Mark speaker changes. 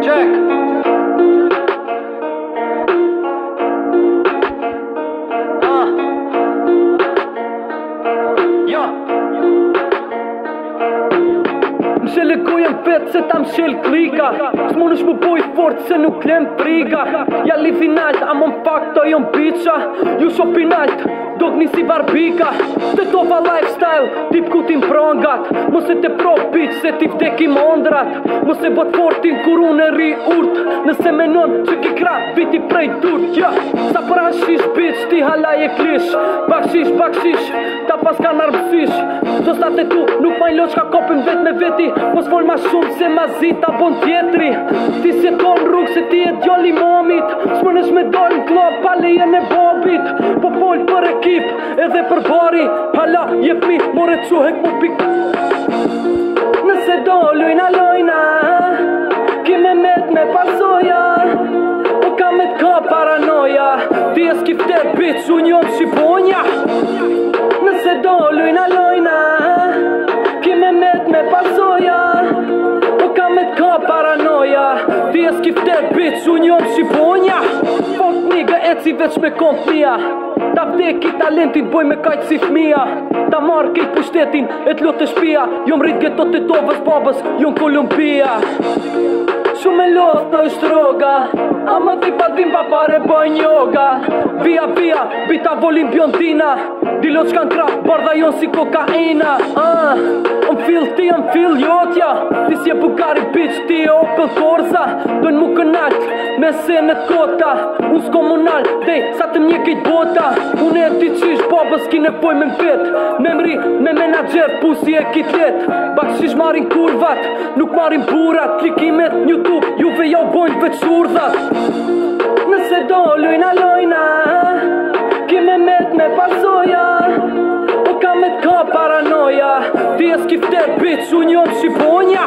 Speaker 1: Check. Mshele gojen vet se ta mshel klika. S'munësh mu boj fort se nuk lem priga. Ja li finalt, a mon fakto jon bicha. Ju shopinalt, dogni si barbika. Të tova lifestyle, tip ku t'im prongat. Mos e te pro bitch se ti vdekim ondrat. Mos e bot fortin kur unë ri urt. Nëse menon që ki kra viti prej durt, ja. Sa për hashish bitch ti halaj e klish. Bakshish, ta pas kan armësish. Do state tu, nuk maj loq ka kopim vet me veti. Mos vol ma shumë se ma zita bon tjetri. Ti se ton rrug se ti e djoli momit. S'mënesh me dal në klop pa lejen e bobit. Po fol për ekip edhe për bari. Hala jep mi more quhek mu pik. Nëse do lojna ki me met me pasoja. O ka me t'ka paranoja. Ti e skifter bitch unë jom shqibonja. Nëse do lojna ki me met me pasoja. O ka me t'ka paranoja. Ti e skifter bitch unë jom shqibonja. Fuck nigga e si veç me kompnia. Ta vdeki talentin boj me kajt si fmija. Ta marrë kejt pushtetin e t'lot të shpia. Jom rrit getot të tovës babës, jon Kolumbia. Shumë e loth të është roga. A më dhipa dhim pa pare bëjnë yoga. Via, bita volin bjondina. Dilo qkan kra, bardha jon si kokaina.Ëm fil jotja. Ti si e Bugari bitch, ti e Opel Corsa. Dojnë mu kënalt, me senet kota. Unë s'komunal, dej, sa të mje kejt bota. Unë e ti qish, babës ki nevoj me mbet. Me mri, me menager, pusi e kitlet. Bakshish marin kurvat, nuk marin burat. Klikimet në YouTube, juve jau bojnë veç urdhat. Nëse do lojna ki me met me pasoja. O ka me t'ka paranoja. Ti e skifter bitch, unë jom shqibonja.